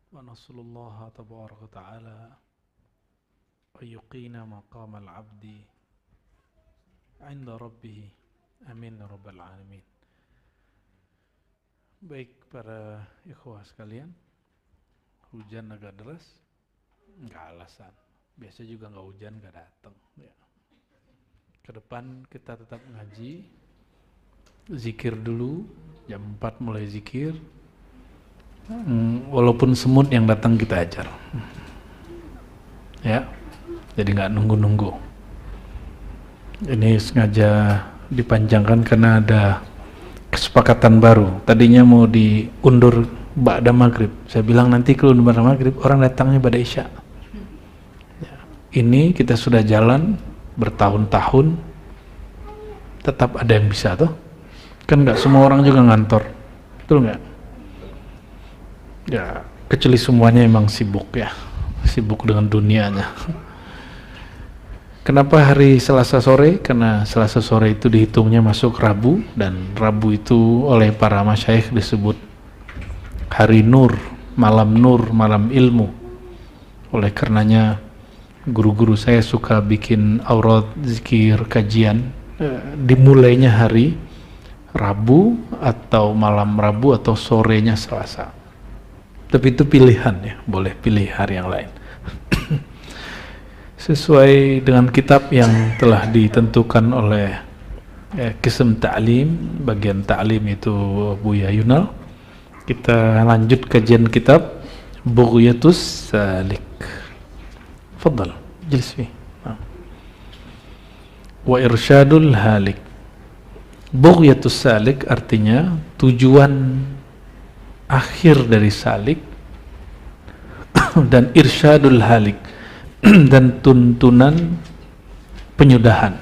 ونسأل الله تبارك وتعالى أن يقين مقام العبد عند ربه. Amin ya rabbal alamin. Baik para ikhwah sekalian, hujan agak deras, nggak alasan. Biasa juga nggak hujan nggak datang. Ya. Ke depan kita tetap ngaji, zikir dulu, jam 4 mulai zikir. Walaupun semut yang datang kita ajar. Ya, jadi nggak nunggu-nunggu. Ini sengaja dipanjangkan karena ada kesepakatan baru. Tadinya mau diundur ba'da maghrib. Saya bilang nanti kalau ba'da maghrib orang datangnya pada isya. Ya. Ini kita sudah jalan bertahun-tahun, tetap ada yang bisa tuh. Kan nggak semua orang juga ngantor, betul nggak? Ya, kecuali semuanya emang sibuk ya, sibuk dengan dunianya. Kenapa hari Selasa sore? Karena Selasa sore itu dihitungnya masuk Rabu, dan Rabu itu oleh para masyayikh disebut hari nur, malam ilmu. Oleh karenanya guru-guru saya suka bikin aurat, zikir, kajian dimulainya hari Rabu atau malam Rabu atau sorenya Selasa. Tapi itu pilihan ya, boleh pilih hari yang lain. Sesuai dengan kitab yang telah ditentukan oleh Qism Ta'lim, bagian Ta'lim itu Buya Yunal. Kita lanjut kajian kitab Bughyatus Salik. Fadal, jelis fi. Wa Irsyadul Halik. Bughyatus Salik artinya tujuan akhir dari salik, dan Irsyadul Halik dan tuntunan penyudahan.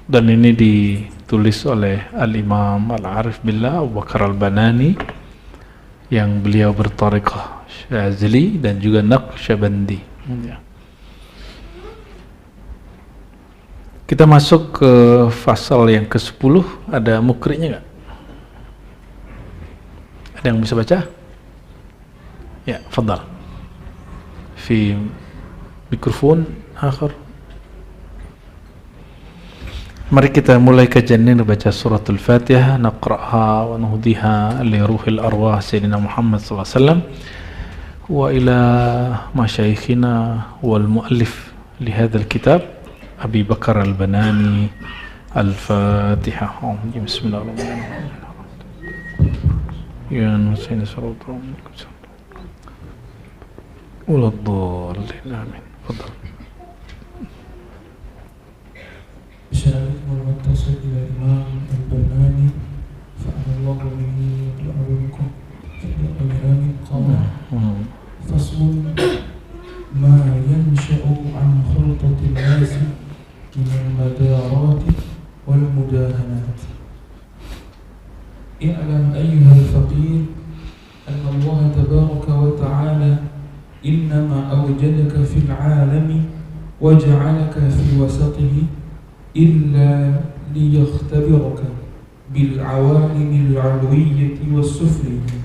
Dan ini ditulis oleh Al-Imam Al-Arif Billah Abu Bakar Al-Banani yang beliau bertariqah Syazili dan juga Naqsyabandi. Kita masuk ke fasal yang ke-10. Ada mukrinya nggak? Ada yang bisa baca? Ya, fadal. Fi mikrofon akhir. Mari kita mulai kajian ini baca suratul Fatihah, naqra'ha wa nuhdiha li ruhil arwah Sayyidina Muhammad sallallahu alaihi wasallam wa ila masyayikhina wal muallif li hadzal kitab Abi Bakar Al-Banani. Al-Fatihah. Bismillahirrahmanirrahim. Ya nusayna suratul ولا الضالين آمين. تفضل. بشارة والمتصل إلى الإمام البناني فأنا الله به وأعلمكم في الأمران قال فصل ما ينشأ عن خلطة الناس من المدارات والمداهنات. اعلم أيها الفقير أن الله تبارك وتعالى إنما أوجدك في العالم وجعلك في وسطه إلا ليختبرك بالعوالم العلوية والسفلية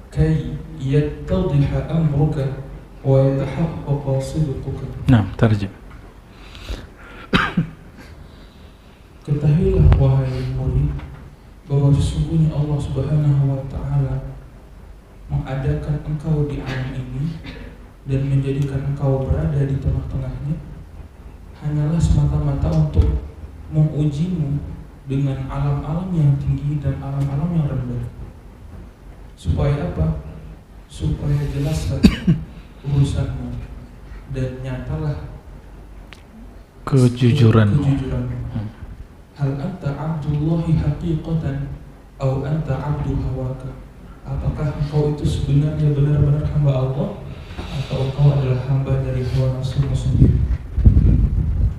كي يتضح أمرك ويتحقق صدقك. نعم، ترجم. Ketahuilah wahai murid bahwa sesungguhnya Allah Subhanahu wa Ta'ala mengadakan engkau di alam ini dan menjadikan engkau berada di tengah-tengahnya hanyalah semata-mata untuk mengujimu dengan alam-alam yang tinggi dan alam-alam yang rendah. Supaya apa? Supaya jelaslah urusanmu dan nyatalah kejujuranmu. Hal anta abdullahi haqiqatan atau anta abdu hawaka. Apakah engkau itu sebenarnya benar-benar hamba Allah atau engkau adalah hamba dari hawa nafsumu sendiri?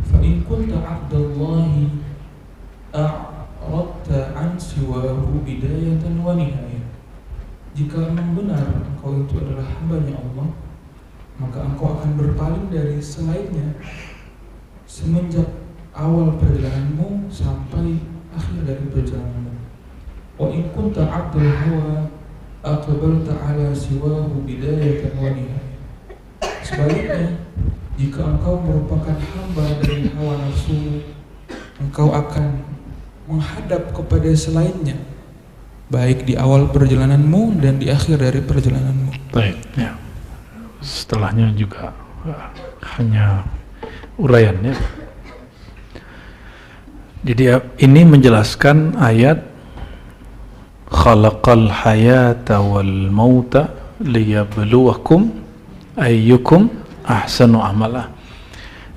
Fa in kunta abdallahi a'radta an siwahu bidayatan wa nihayah. Jika memang benar engkau itu adalah hambanya Allah, maka engkau akan berpaling dari selainnya semenjak awal perjalananmu sampai akhir dari perjalananmu. Wa in kunta abdul hawa aqbalta ala siwahu bidayatan wa nihayah. Sebaliknya, jika engkau merupakan hamba dari hawa nafsu, engkau akan menghadap kepada selainnya, baik di awal perjalananmu dan di akhir dari perjalananmu. Baik, ya. Setelahnya juga hanya uraian, ya. Jadi ini menjelaskan ayat khalaqal hayata wal mauta liyabluwakum ayyukum ahsanu amala.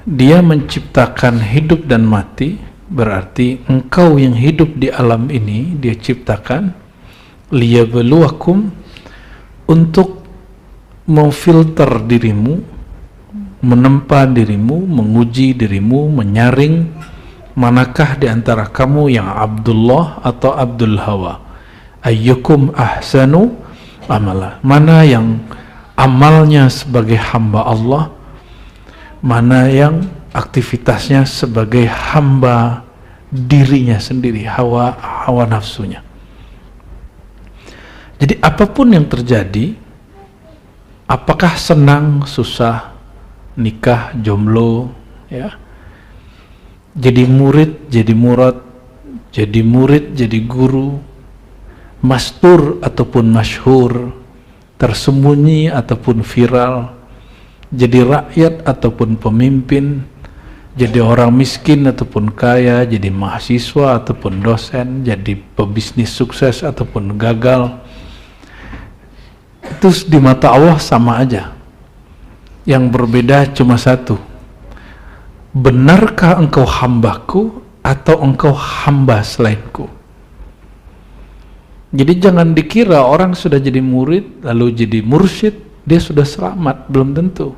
Dia menciptakan hidup dan mati, berarti engkau yang hidup di alam ini dia ciptakan liyabluwakum, untuk memfilter dirimu, menempa dirimu, menguji dirimu, menyaring manakah di antara kamu yang Abdullah atau Abdul Hawa. Ayyukum ahsanu amala, mana yang amalnya sebagai hamba Allah, mana yang aktivitasnya sebagai hamba dirinya sendiri, hawa nafsunya. Jadi apapun yang terjadi, apakah senang, susah, nikah, jomblo, ya, jadi murid, jadi murad, jadi murid, jadi guru, mastur ataupun masyhur, tersembunyi ataupun viral, jadi rakyat ataupun pemimpin, jadi orang miskin ataupun kaya, jadi mahasiswa ataupun dosen, jadi pebisnis sukses ataupun gagal, itu di mata Allah sama aja. Yang berbeda cuma satu, benarkah engkau hambaku atau engkau hamba selainku? Jadi jangan dikira orang sudah jadi murid lalu jadi mursyid dia sudah selamat, belum tentu.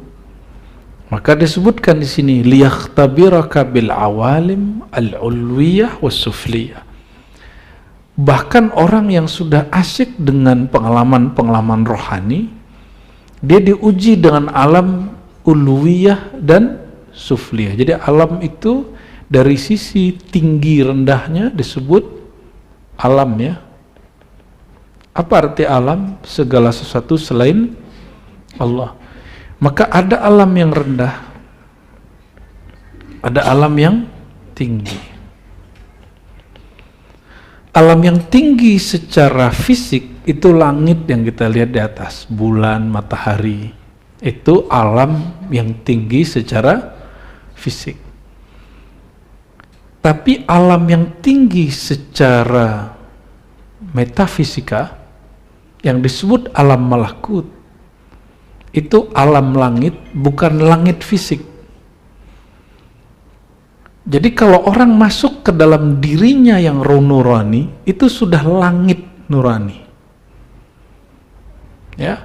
Maka disebutkan di sini liyakhtabiraka bil awalim al-ulwiyah was-sufliyah. Bahkan orang yang sudah asyik dengan pengalaman-pengalaman rohani, dia diuji dengan alam ulwiyah dan sufliyah. Jadi alam itu dari sisi tinggi rendahnya disebut alam, ya. Apa arti alam? Segala sesuatu selain Allah. Maka ada alam yang rendah, ada alam yang tinggi. Alam yang tinggi secara fisik itu langit yang kita lihat di atas, bulan, matahari. Itu alam yang tinggi secara fisik. Tapi alam yang tinggi secara metafisika yang disebut alam malakut, itu alam langit, bukan langit fisik. Jadi kalau orang masuk ke dalam dirinya yang roh nurani, itu sudah langit nurani, ya.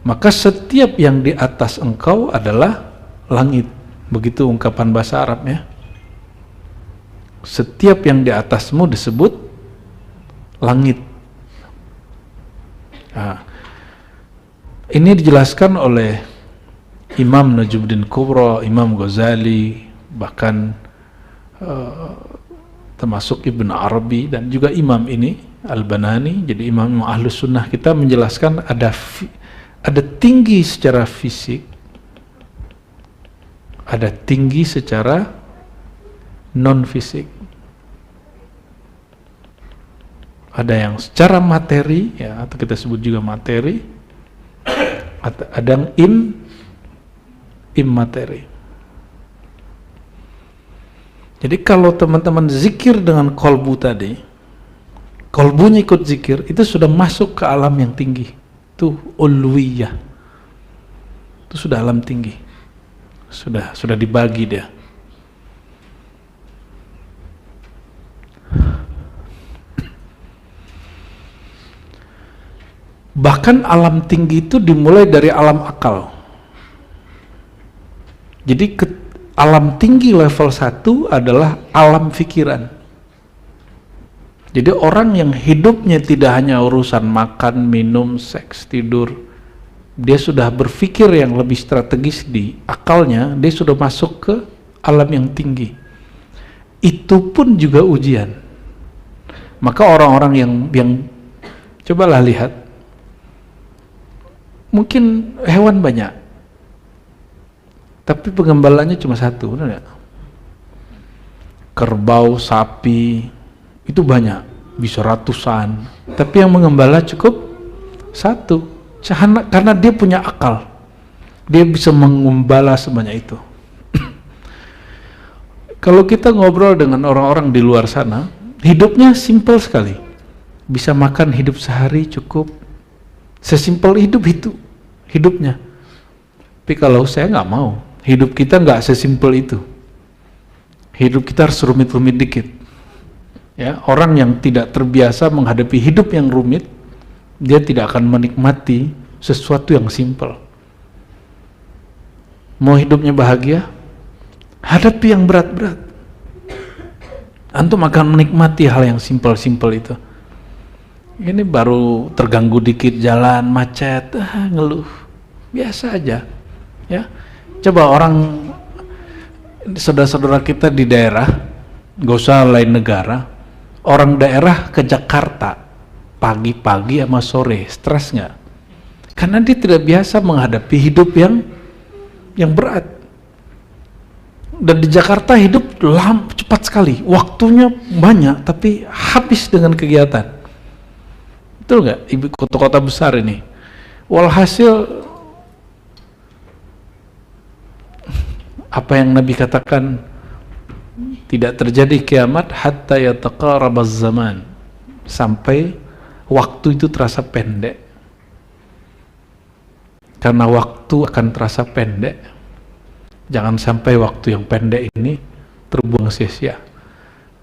Maka setiap yang di atas engkau adalah langit. Begitu ungkapan bahasa Arabnya. Setiap yang di atasmu disebut langit. Nah, ini dijelaskan oleh Imam Najmuddin Kubra, Imam Ghazali, bahkan termasuk Ibn Arabi dan juga Imam ini Al-Banani. Jadi Imam Ahlus Sunnah kita menjelaskan ada tinggi secara fisik, ada tinggi secara non fisik. Ada yang secara materi, ya, atau kita sebut juga materi, ada yang immateri. Jadi kalau teman-teman zikir dengan kolbu tadi, kolbunya ikut zikir, itu sudah masuk ke alam yang tinggi. Itu ulwiyah. Itu sudah alam tinggi. Sudah dibagi dia. Bahkan alam tinggi itu dimulai dari alam akal. Jadi alam tinggi level 1 adalah alam pikiran. Jadi orang yang hidupnya tidak hanya urusan makan, minum, seks, tidur, dia sudah berpikir yang lebih strategis di akalnya, dia sudah masuk ke alam yang tinggi. Itu pun juga ujian. Maka orang-orang yang cobalah lihat, Mungkin hewan banyak, tapi pengembalanya cuma satu, benar nggak? Kerbau, sapi, itu banyak, bisa ratusan, tapi yang mengembala cukup satu, karena dia punya akal, dia bisa mengembala sebanyak itu. Kalau kita ngobrol dengan orang-orang di luar sana, hidupnya simpel sekali, bisa makan hidup sehari cukup, sesimpel hidup itu hidupnya. Tapi kalau saya nggak mau, hidup kita nggak sesimpel itu, hidup kita harus rumit-rumit dikit. Ya, orang yang tidak terbiasa menghadapi hidup yang rumit, dia tidak akan menikmati sesuatu yang simpel. Mau hidupnya bahagia, hadapi yang berat-berat. Antum akan menikmati hal yang simpel-simpel itu. Ini baru terganggu dikit jalan macet, ngeluh, biasa aja. Ya, coba orang saudara-saudara kita di daerah, gak usah lain negara, orang daerah ke Jakarta pagi-pagi sama sore, stres nggak? Karena dia tidak biasa menghadapi hidup yang berat. Dan di Jakarta hidup cepat sekali, waktunya banyak, tapi habis dengan kegiatan. Betul nggak? Ibu kota-kota besar ini. Walhasil, apa yang Nabi katakan, tidak terjadi kiamat hatta yataqarabaz zaman, sampai waktu itu terasa pendek. Karena waktu akan terasa pendek, jangan sampai waktu yang pendek ini terbuang sia-sia.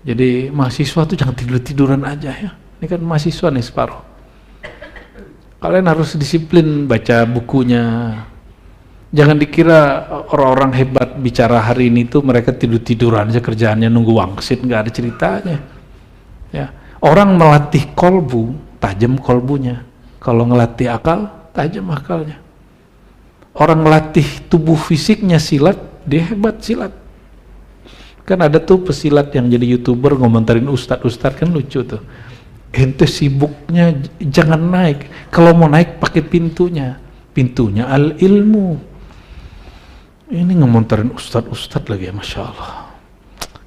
Jadi mahasiswa tuh jangan tidur-tiduran aja ya. Ini kan mahasiswa nih separuh. Kalian harus disiplin baca bukunya. Jangan dikira orang-orang hebat bicara hari ini tuh mereka tidur-tiduran aja, kerjaannya nunggu wangsit, nggak ada ceritanya. Ya, orang melatih kolbu, tajam kolbunya. Kalau ngelatih akal, tajam akalnya. Orang melatih tubuh fisiknya silat, dia hebat silat. Kan ada tuh pesilat yang jadi YouTuber ngomentarin ustadz kan lucu tuh. Ente sibuknya jangan naik, kalau mau naik pakai pintunya al ilmu. Ini ngomentarin ustadz lagi ya, Masya Allah,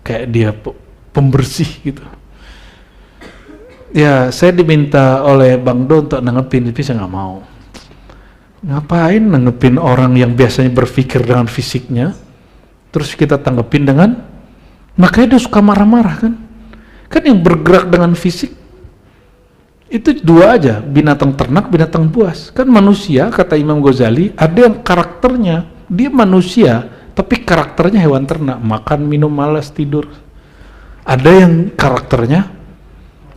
kayak dia pembersih gitu. Ya, saya diminta oleh Bang Do untuk nanggepin, tapi saya nggak mau. Ngapain nanggepin orang yang biasanya berpikir dengan fisiknya, terus kita tanggepin dengan, makanya dia suka marah-marah kan yang bergerak dengan fisik itu dua aja, binatang ternak, binatang buas. Kan manusia, kata Imam Ghazali, ada yang karakternya dia manusia tapi karakternya hewan ternak, makan, minum, malas, tidur. Ada yang karakternya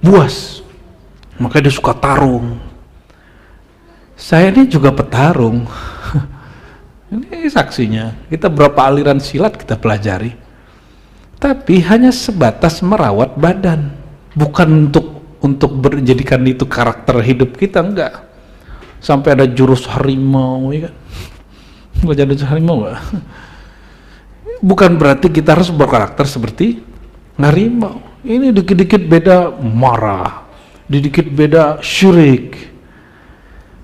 buas, makanya dia suka tarung. Saya ini juga petarung. Ini saksinya. Kita berapa aliran silat kita pelajari. Tapi hanya sebatas merawat badan. Bukan untuk menjadikan itu karakter hidup kita, enggak. Sampai ada jurus harimau, ya kan? Baca jurus harimau enggak? Bukan berarti kita harus berkarakter seperti harimau. Ini dikit-dikit beda marah, dikit beda syirik.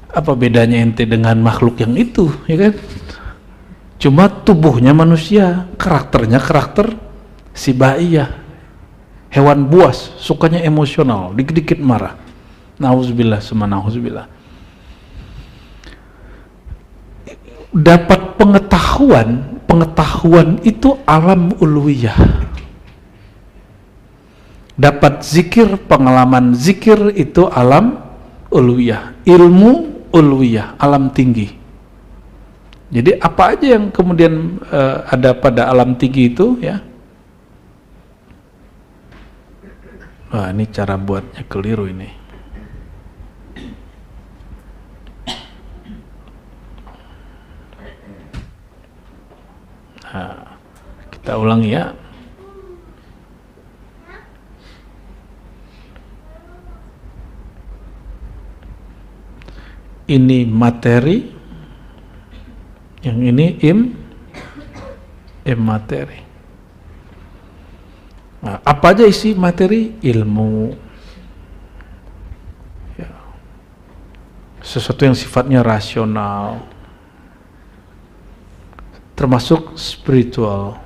Apa bedanya ente dengan makhluk yang itu, ya kan? Cuma tubuhnya manusia, karakternya karakter sibaiyah, hewan buas, sukanya emosional, dikit-dikit marah. Nauzubillah, summa nauzubillah. Dapat pengetahuan itu alam uluwiyah. Dapat zikir, pengalaman zikir itu alam uluwiyah. Ilmu uluwiyah, alam tinggi. Jadi apa aja yang kemudian ada pada alam tinggi itu, ya. Wah, ini cara buatnya keliru ini. Nah, kita ulangi ya. Ini materi, yang ini materi. Nah, apa aja isi materi? Ilmu, ya. sesuatu yang sifatnya rasional, termasuk spiritual.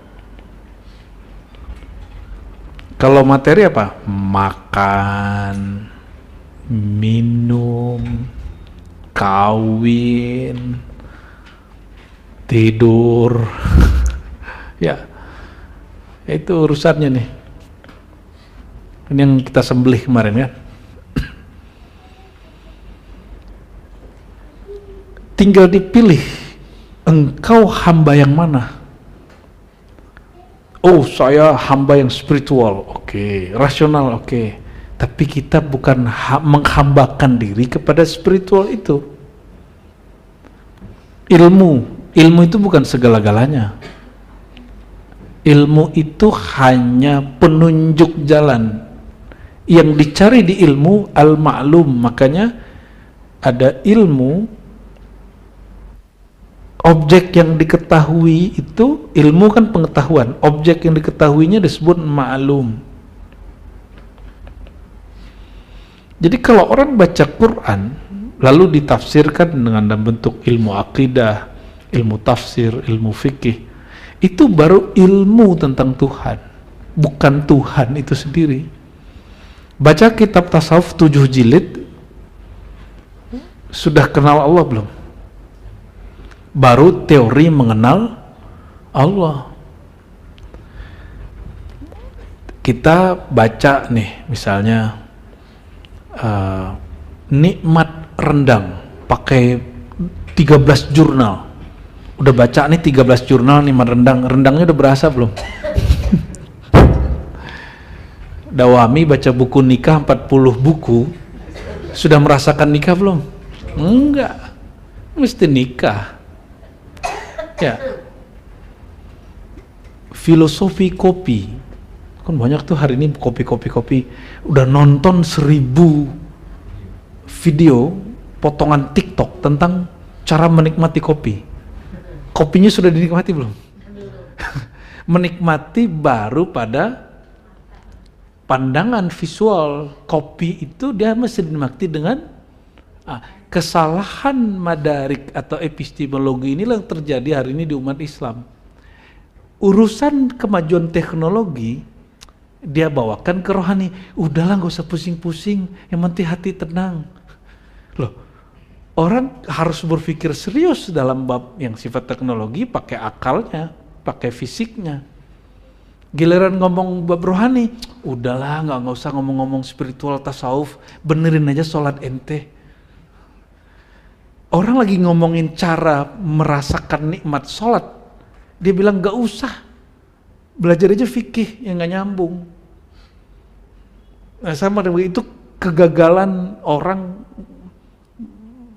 Kalau materi apa? Makan, minum, kawin, tidur. Ya, itu urusannya nih. Ini yang kita sembelih kemarin kan. Tinggal dipilih, engkau hamba yang mana? Oh, saya hamba yang spiritual, oke. Rasional, oke. Tapi kita bukan menghambakan diri kepada spiritual itu. Ilmu itu bukan segala-galanya. Ilmu itu hanya penunjuk jalan. Yang dicari di ilmu al-ma'lum, makanya ada ilmu. Objek yang diketahui itu, ilmu kan pengetahuan, objek yang diketahuinya disebut ma'lum. Jadi kalau orang baca Quran lalu ditafsirkan dengan dalam bentuk ilmu akidah, ilmu tafsir, ilmu fikih, itu baru ilmu tentang Tuhan, bukan Tuhan itu sendiri. Baca kitab tasawuf 7 jilid, sudah kenal Allah belum? Baru teori mengenal Allah. Kita baca nih misalnya nikmat rendang pakai 13 jurnal. Udah baca nih 13 jurnal nikmat rendang. Rendangnya udah berasa belum? Dawami baca buku nikah 40 buku, sudah merasakan nikah belum? Enggak. Mesti nikah. Ya, filosofi kopi kan banyak tuh hari ini, kopi udah nonton 1000 video potongan TikTok tentang cara menikmati kopi. Kopinya sudah dinikmati belum? Menikmati baru pada pandangan visual. Kopi itu dia mesti dinikmati dengan kesalahan madarik atau epistemologi inilah yang terjadi hari ini di umat Islam. Urusan kemajuan teknologi dia bawakan ke rohani. Udahlah, gak usah pusing-pusing, yang penting hati tenang. Loh, orang harus berpikir serius dalam bab yang sifat teknologi, pakai akalnya, pakai fisiknya. Giliran ngomong bab rohani, udahlah, gak usah ngomong-ngomong spiritual tasawuf, benerin aja sholat ente. Orang lagi ngomongin cara merasakan nikmat sholat, dia bilang gak usah, belajar aja fikih yang gak nyambung. Nah, sama dengan itu kegagalan orang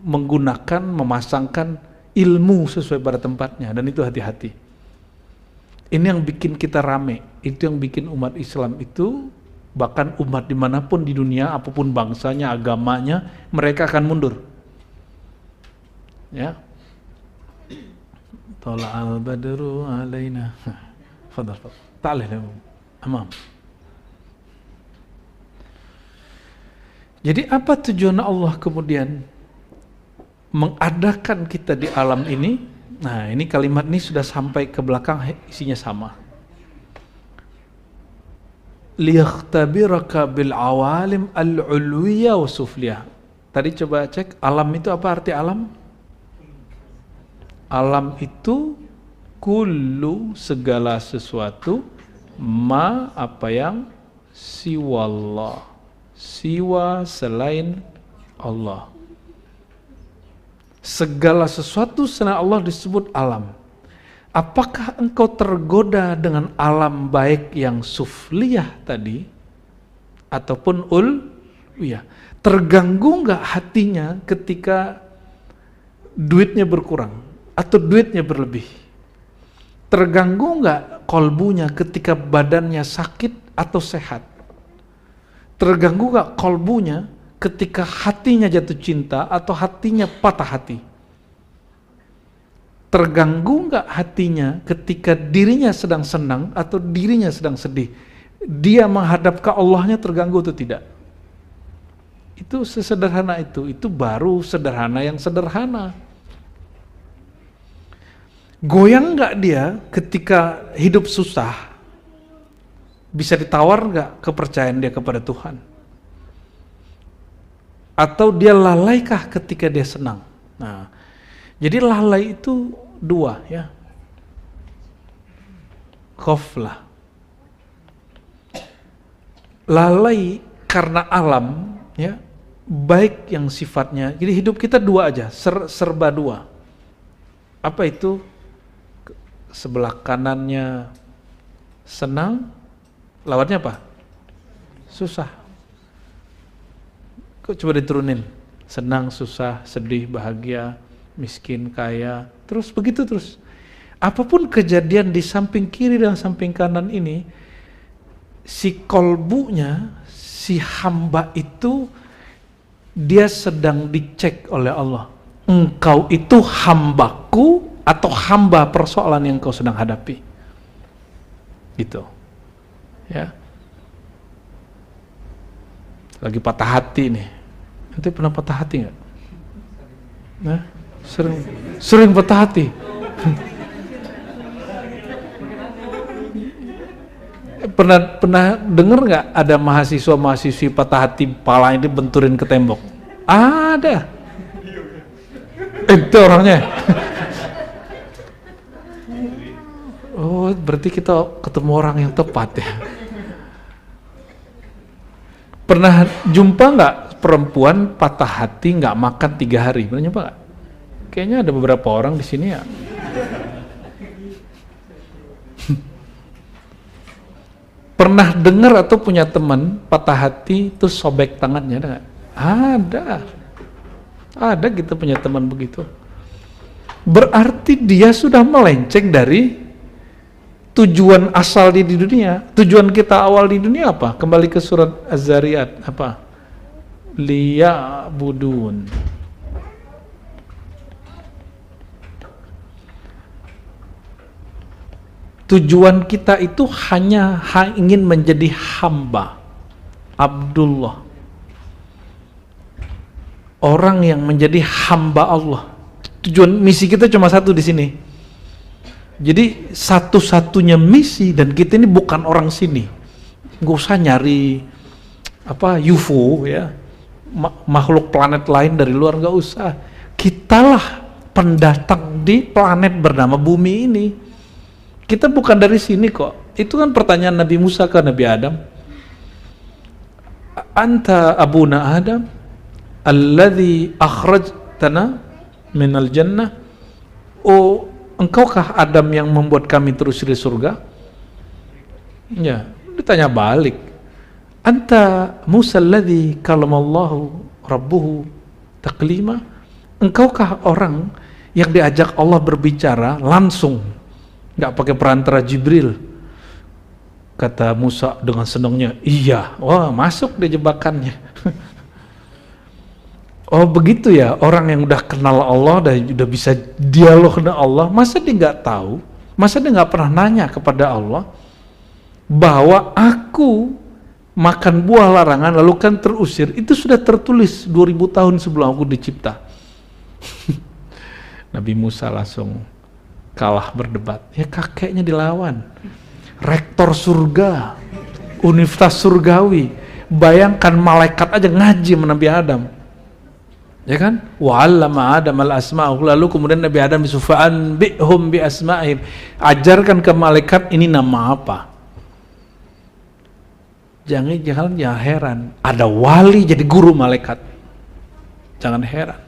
menggunakan, memasangkan ilmu sesuai pada tempatnya, dan itu hati-hati. Ini yang bikin kita rame, itu yang bikin umat Islam itu, bahkan umat dimanapun di dunia, apapun bangsanya, agamanya, mereka akan mundur. Ya, Tala'al badru alaina. Fadal. Ta'alih amam. Jadi apa tujuan Allah kemudian mengadakan kita di alam ini? Nah, ini kalimat ini sudah sampai ke belakang, isinya sama. Liyakhtabiraka bil awalim al-ulwiyah wa sufliyah. Tadi coba cek, alam itu apa arti alam? Alam itu kullu, segala sesuatu, ma, apa yang siwallah, siwa selain Allah. Segala sesuatu selain Allah disebut alam. Apakah engkau tergoda dengan alam baik yang sufliyah tadi ataupun ulwiyah? Terganggu nggak hatinya ketika duitnya berkurang atau duitnya berlebih? Terganggu nggak kolbunya ketika badannya sakit atau sehat? Terganggu nggak kolbunya ketika hatinya jatuh cinta atau hatinya patah hati? Terganggu nggak hatinya ketika dirinya sedang senang atau dirinya sedang sedih? Dia menghadap ke Allahnya terganggu atau tidak? Itu sesederhana itu baru sederhana yang sederhana. Goyang nggak dia ketika hidup susah? Bisa ditawar nggak kepercayaan dia kepada Tuhan? Atau dia lalaikah ketika dia senang? Nah, jadi lalai itu dua ya. Khoflah. Lalai karena alam ya, baik yang sifatnya. Jadi hidup kita dua aja, serba dua. Apa itu? Sebelah kanannya senang, lawannya apa? Susah. Kok coba diturunin? Senang, susah, sedih, bahagia, miskin, kaya, terus begitu terus. Apapun kejadian di samping kiri dan samping kanan ini, si kolbunya, si hamba itu, dia sedang dicek oleh Allah. Engkau itu hambaku atau hamba persoalan yang kau sedang hadapi. Gitu. Ya. Lagi patah hati nih. Nanti pernah patah hati nggak? Nah, sering patah hati. Pernah dengar nggak ada mahasiswa-mahasiswi patah hati pala ini benturin ke tembok? Ada. Itu orangnya. Oh, berarti kita ketemu orang yang tepat ya. Pernah jumpa nggak perempuan patah hati nggak makan 3 hari? Pernah jumpa nggak? Kayaknya ada beberapa orang di sini ya. Pernah dengar atau punya teman patah hati terus sobek tangannya? Ada nggak? Ada kita punya teman begitu. Berarti dia sudah melenceng dari tujuan asal di dunia. Tujuan kita awal di dunia apa? Kembali ke surat Az-Zariyat apa? Liya'budun. Tujuan kita itu hanya ingin menjadi hamba, Abdullah. Orang yang menjadi hamba Allah. Tujuan misi kita cuma satu di sini. Jadi satu-satunya misi, dan kita ini bukan orang sini. Nggak usah nyari apa UFO ya, makhluk planet lain dari luar, nggak usah. Kitalah pendatang di planet bernama bumi ini. Kita bukan dari sini kok. Itu kan pertanyaan Nabi Musa ke Nabi Adam. Anta abuna Adam alladzi akhrajtana minal jannah. Oh, engkaukah Adam yang membuat kami terus di surga? Ya, ditanya balik. Anta Musa alladzi kalamallahu rabbuhu taklima. Engkaukah orang yang diajak Allah berbicara langsung, nggak pakai perantara Jibril? Kata Musa dengan senangnya, iya. Wah, masuk di jebakannya. Oh begitu ya, orang yang udah kenal Allah, udah bisa dialog dengan Allah, masa dia nggak tahu? Masa dia nggak pernah nanya kepada Allah bahwa aku makan buah larangan lalu kan terusir? Itu sudah tertulis 2000 tahun sebelum aku dicipta. Nabi Musa langsung kalah berdebat. Ya kakeknya dilawan. Rektor surga, universitas surgawi. Bayangkan malaikat aja ngaji sama Nabi Adam. Ya kan? Wa 'allama Adam al-asma'u, lalu kemudian Nabi Adam bisufa'an bihum bi asma'ihim. Ajarkan ke malaikat ini nama apa? Jangan heran. Ada wali jadi guru malaikat. Jangan heran.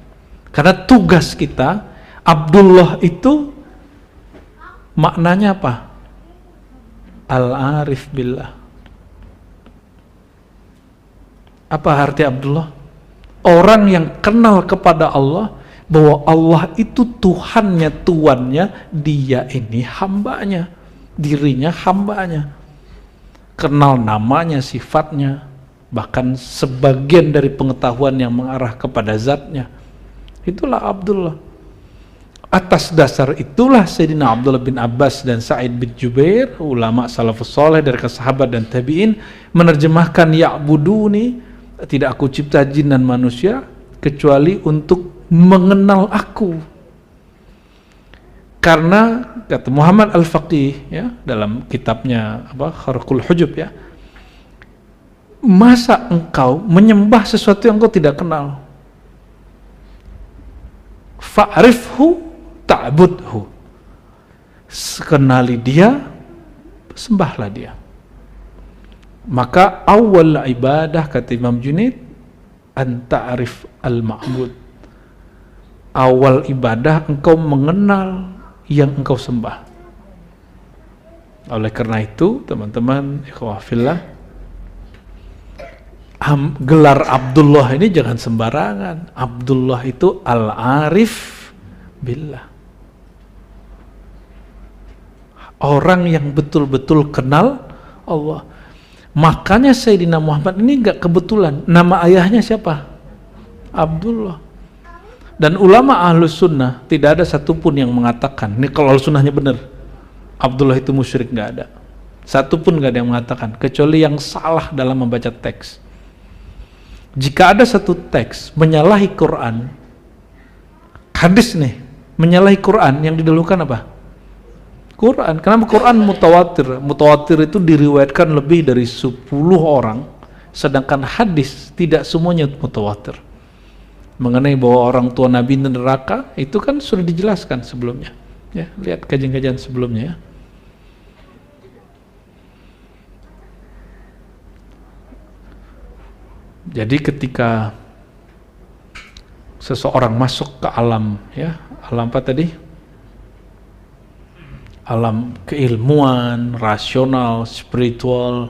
Karena tugas kita, Abdullah itu maknanya apa? Al-arif billah. Apa arti Abdullah? Orang yang kenal kepada Allah, bahwa Allah itu Tuhannya, tuannya, dia ini hambanya, dirinya hambanya. Kenal namanya, sifatnya, bahkan sebagian dari pengetahuan yang mengarah kepada zatnya. Itulah Abdullah. Atas dasar itulah Sayyidina Abdullah bin Abbas dan Sa'id bin Jubair, ulama salafus saleh dari sahabat dan tabi'in, menerjemahkan ya'buduni tidak aku cipta jin dan manusia kecuali untuk mengenal aku. Karena kata Muhammad Al-Faqih ya dalam kitabnya Kharqul Hujub ya, masa engkau menyembah sesuatu yang engkau tidak kenal? Fa'rifhu ta'budhu. Kenali dia, sembahlah dia. Maka awal ibadah kata Imam Junaid an ta'rif al-ma'bud. Awal ibadah engkau mengenal yang engkau sembah. Oleh karena itu, teman-teman ikhwah fillah, gelar Abdullah ini jangan sembarangan. Abdullah itu al-arif billah. Orang yang betul-betul kenal Allah. Makanya Sayyidina Muhammad ini enggak kebetulan. Nama ayahnya siapa? Abdullah. Dan ulama Ahlus Sunnah tidak ada satupun yang mengatakan, ini kalau Ahlus Sunnahnya benar, Abdullah itu musyrik, nggak ada. Satupun nggak ada yang mengatakan, kecuali yang salah dalam membaca teks. Jika ada satu teks menyalahi Quran, hadis nih, menyalahi Quran, yang didahulukan apa? Quran. Kenapa Quran mutawatir? Mutawatir itu diriwayatkan lebih dari 10 orang, sedangkan hadis tidak semuanya mutawatir. Mengenai bahwa orang tua Nabi neraka itu kan sudah dijelaskan sebelumnya ya, lihat kajian-kajian sebelumnya ya. Jadi ketika seseorang masuk ke alam ya, alam apa tadi? Alam keilmuan, rasional, spiritual.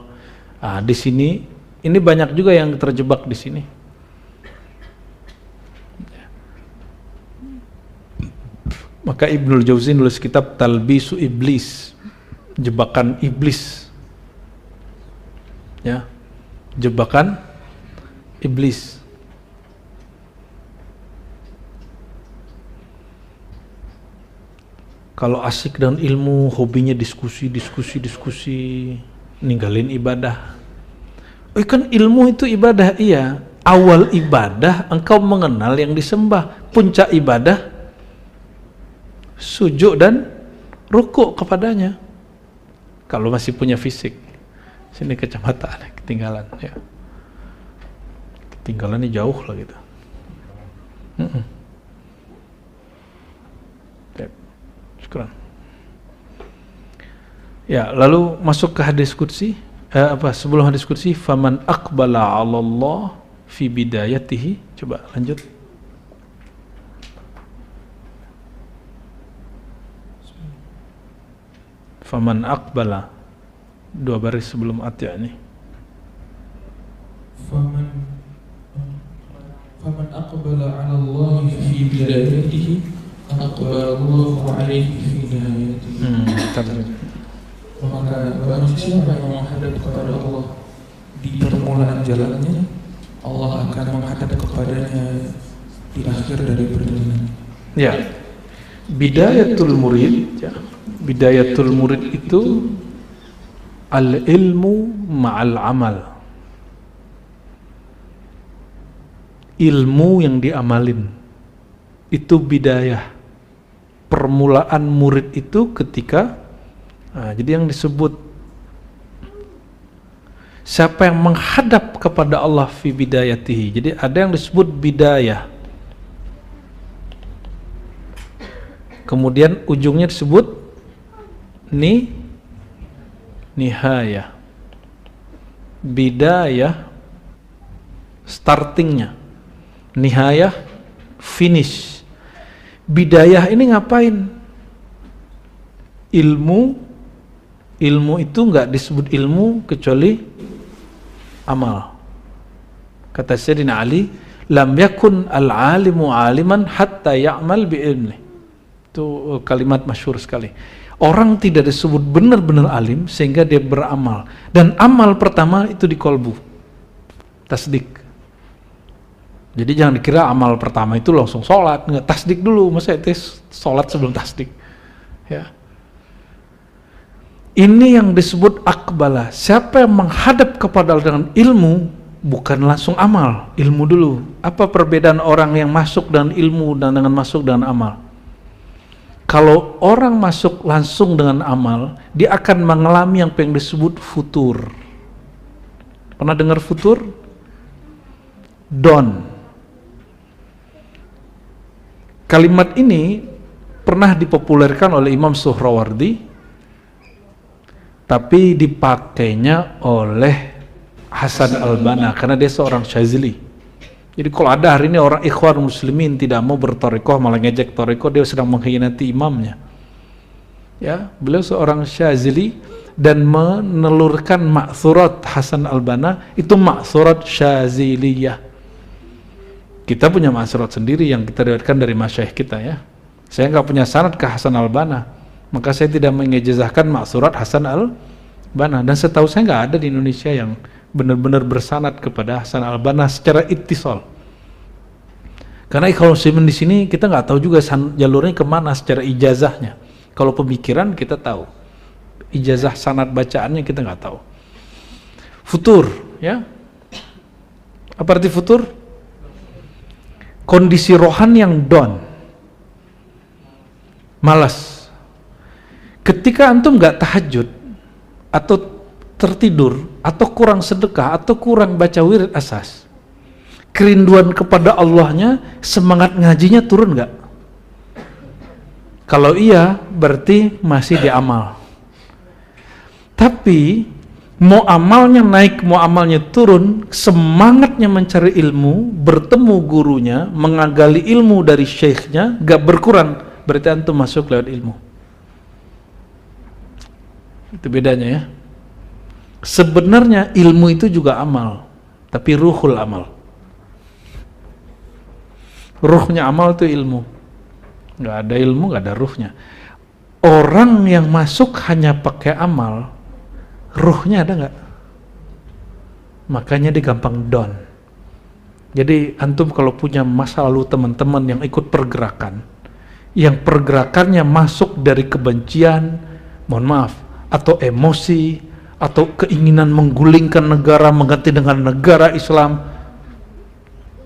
Nah, di sini ini banyak juga yang terjebak di sini. Maka Ibnul Jauzi nulis kitab Talbisu Iblis, jebakan iblis. Ya. Jebakan iblis. Kalau asik dengan ilmu, hobinya diskusi, ninggalin ibadah. Kan ilmu itu ibadah, iya. Awal ibadah engkau mengenal yang disembah. Puncak ibadah sujud dan rukuk kepadanya. Kalau masih punya fisik. Sini kacamata ketinggalan ya. Ketinggalannya jauh lah gitu. Sekarang. Ya, lalu masuk ke hadis qudsi. Sebelum hadis qudsi, faman aqbala 'ala Allah fi bidayatihi. Coba lanjut. Faman aqbala, 2 baris sebelum atya ini. Faman aqbala 'ala Allah fi bidayatihi aqbala Allah 'alaihi fi nihayatihi. Maka barang siapa yang menghadap kepada Allah di permulaan jalannya, Allah akan menghadap kepadanya di akhir dari perjalanan. Ya. Bidayatul murid ya. Bidayatul murid itu al-ilmu ma'al amal. Ilmu yang diamalin itu bidayah. Permulaan murid itu ketika jadi yang disebut siapa yang menghadap kepada Allah fi bidayatihi. Jadi ada yang disebut bidayah, kemudian ujungnya disebut nihayah. Bidayah startingnya, nihayah finish. Bidayah ini ngapain? Ilmu itu enggak disebut ilmu kecuali amal. Kata Sayyidina Ali, lam yakun al-alimu aliman hatta ya'mal bi ilmi. Itu kalimat masyhur sekali. Orang tidak disebut benar-benar alim sehingga dia beramal. Dan amal pertama itu di kolbu, tasdik. Jadi jangan dikira amal pertama itu langsung sholat, enggak, tasdik dulu. Masa itu sholat sebelum tasdik ya. Ini yang disebut akbala. Siapa yang menghadap kepada Allah dengan ilmu, bukan langsung amal, ilmu dulu. Apa perbedaan orang yang masuk dengan ilmu dan dengan masuk dengan amal? Kalau orang masuk langsung dengan amal, dia akan mengalami yang disebut futur. Pernah dengar futur? Dawn. Kalimat ini pernah dipopulerkan oleh Imam Suhrawardi, tapi dipakainya oleh Hasan al-Banna karena dia seorang Syazili. Jadi kalau ada hari ini orang ikhwan muslimin tidak mau bertorikoh, malah ngejek torikoh, dia sedang mengkhianati imamnya. Ya, beliau seorang Syazili dan menelurkan ma'thurat Hasan al-Banna, itu ma'thurat Syaziliyah. Kita punya ma'thurat sendiri yang kita riwayatkan dari masyayikh kita ya. Saya nggak punya sanad ke Hasan al-Banna, maka saya tidak mengijazahkan ma'thurat Hasan al-Banna, dan setahu saya nggak ada di Indonesia yang benar-benar bersanad kepada Hasan al-Banna secara ittisal. Karena kalau muslimin di sini kita nggak tahu juga jalurnya kemana secara ijazahnya. Kalau pemikiran kita tahu, ijazah sanad bacaannya kita nggak tahu. Futur, ya. Apa arti futur? Kondisi rohani yang down, malas. Ketika antum nggak tahajud atau tertidur atau kurang sedekah atau kurang baca wirid asas, kerinduan kepada Allahnya, semangat ngajinya turun nggak? Kalau iya, berarti masih di amal. Tapi mau amalnya naik, mau amalnya turun, semangatnya mencari ilmu, bertemu gurunya, mengagali ilmu dari syekhnya, gak berkurang, berarti antum masuk lewat ilmu. Itu bedanya ya. Sebenarnya ilmu itu juga amal, tapi ruhul amal. Ruhnya amal itu ilmu. Gak ada ilmu, gak ada ruhnya. Orang yang masuk hanya pakai amal, ruhnya ada nggak? Makanya dia gampang down. Jadi antum kalau punya masa lalu teman-teman yang ikut pergerakan, yang pergerakannya masuk dari kebencian, mohon maaf, atau emosi, atau keinginan menggulingkan negara, mengganti dengan negara Islam,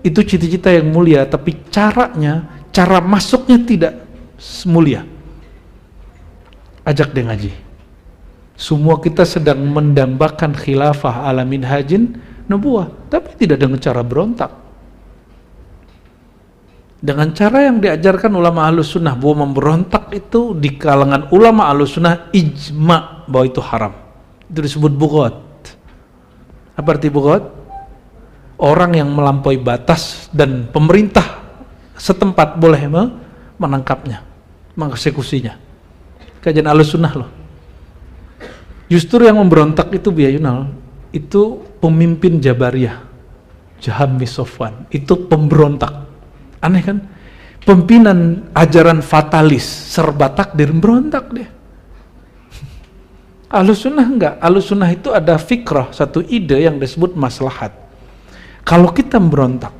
itu cita-cita yang mulia, tapi caranya, cara masuknya tidak mulia. Ajak dia ngaji. Semua kita sedang mendambakan khilafah ala minhajin nubuwah, tapi tidak dengan cara berontak. Dengan cara yang diajarkan ulama ahlus sunnah, bahwa memberontak itu di kalangan ulama ahlus sunnah ijma bahwa itu haram. Itu disebut bughat. Apa arti bughat? Orang yang melampaui batas dan pemerintah setempat boleh menangkapnya, mengeksekusinya. Kajian ahlus sunnah loh. Justru yang memberontak itu Biyayunal, itu pemimpin Jabariyah, Jaham bin Sofwan, itu pemberontak. Aneh kan? Pimpinan ajaran fatalis, serba takdir, berontak dia. Ahlus sunnah enggak. Ahlus sunnah itu ada fikrah, satu ide yang disebut maslahat. Kalau kita berontak,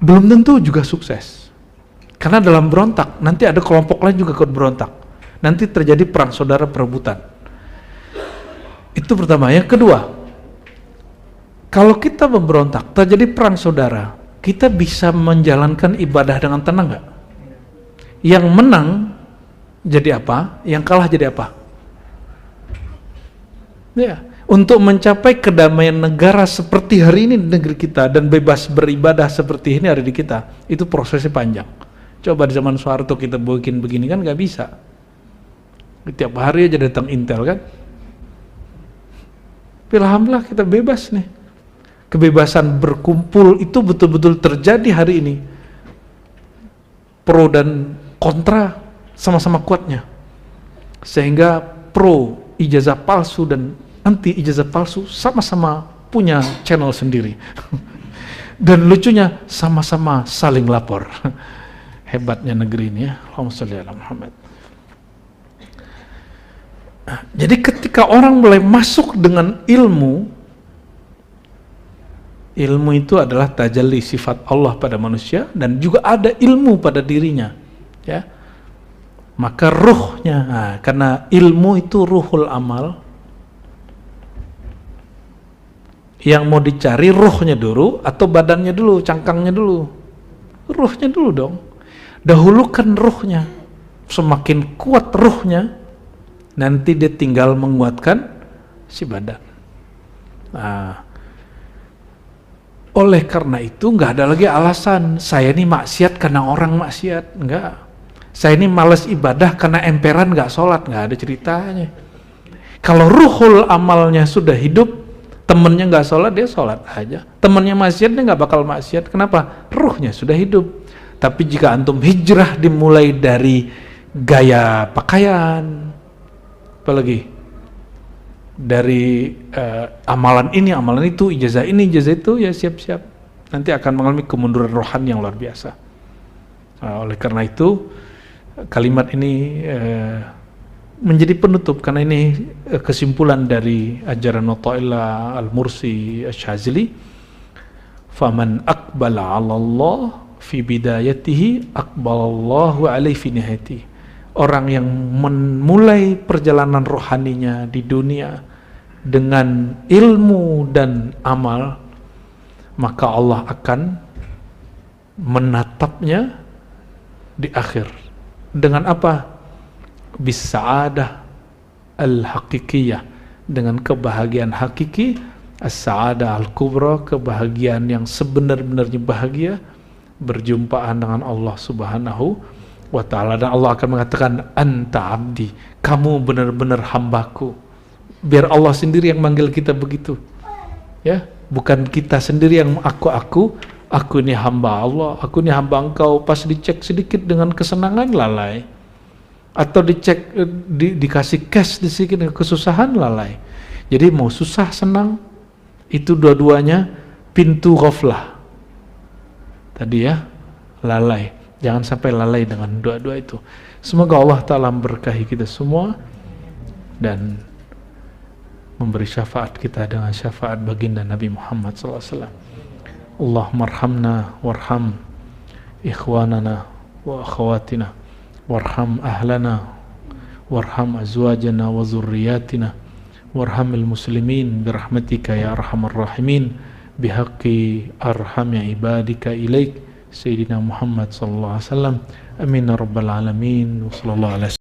belum tentu juga sukses. Karena dalam berontak, nanti ada kelompok lain juga ikut berontak. Nanti terjadi perang saudara perebutan. Itu pertama. Yang kedua, kalau kita memberontak, terjadi perang saudara, kita bisa menjalankan ibadah dengan tenang nggak? Yang menang jadi apa? Yang kalah jadi apa? Ya, untuk mencapai kedamaian negara seperti hari ini di negeri kita dan bebas beribadah seperti ini ada di kita, itu prosesnya panjang. Coba di zaman Soeharto kita bikin begini kan nggak bisa. Tiap hari aja datang Intel kan. Alhamdulillah kita bebas nih. Kebebasan berkumpul itu betul-betul terjadi hari ini. Pro dan kontra sama-sama kuatnya. Sehingga pro ijazah palsu dan anti ijazah palsu sama-sama punya channel sendiri. Dan lucunya sama-sama saling lapor. Hebatnya negeri ini ya. Allahumma sholli ala Muhammad. Jadi ketika orang mulai masuk dengan ilmu, ilmu itu adalah tajalli sifat Allah pada manusia dan juga ada ilmu pada dirinya, ya. Maka ruhnya, karena ilmu itu ruhul amal, Yang mau dicari ruhnya dulu atau badannya dulu, cangkangnya dulu? Ruhnya dulu dong. Dahulukan ruhnya. Semakin kuat ruhnya, nanti dia tinggal menguatkan si badan. Nah, oleh karena itu nggak ada lagi alasan saya ini maksiat karena orang maksiat, nggak. Saya ini malas ibadah karena emperan nggak sholat, nggak ada ceritanya. Kalau ruhul amalnya sudah hidup, temennya nggak sholat, dia sholat aja. Temennya maksiat, dia nggak bakal maksiat. Kenapa? Ruhnya sudah hidup. Tapi jika antum hijrah dimulai dari gaya pakaian, apalagi dari amalan ini, amalan itu, ijazah ini, ijazah itu, ya siap-siap. Nanti akan mengalami kemunduran rohani yang luar biasa. Oleh karena itu, kalimat ini menjadi penutup, karena ini kesimpulan dari ajaran Atha'illah Al-Mursi Asy-Syadzili. Faman aqbala 'ala Allah fi bidayatihi aqbalallahu 'alaihi fi nihayatihi. Orang yang memulai perjalanan rohaninya di dunia dengan ilmu dan amal, maka Allah akan menatapnya di akhir. Dengan apa? Bis-sa'adah al-haqiqiyah, dengan kebahagiaan hakiki, as-sa'adah al-kubra, kebahagiaan yang sebenar-benarnya bahagia, berjumpaan dengan Allah Subhanahu wa ta'ala. Dan Allah akan mengatakan, anta abdi, kamu benar-benar hambaku. Biar Allah sendiri yang manggil kita begitu, ya, bukan kita sendiri yang aku ini hamba Allah, aku ini hamba engkau. Pas dicek sedikit dengan kesenangan, lalai. Atau dicek dikasih cash sedikit dengan kesusahan, lalai. Jadi mau susah senang, itu dua-duanya pintu ghaflah tadi, ya, lalai. Jangan sampai lalai dengan dua-dua itu. Semoga Allah Ta'ala memberkahi kita semua dan memberi syafaat kita dengan syafaat baginda Nabi Muhammad SAW. Allahumma arhamna warham ikhwanana wa akhawatina warham ahlana warham azwajana wa zurriyatina warhamil muslimin birahmatika ya arhamar rahimin bihaqqi arhami ibadika ilaik Sayyidina Muhammad sallallahu alaihi wasallam. Amin ya rabbal alamin. Wassallallahu alaihi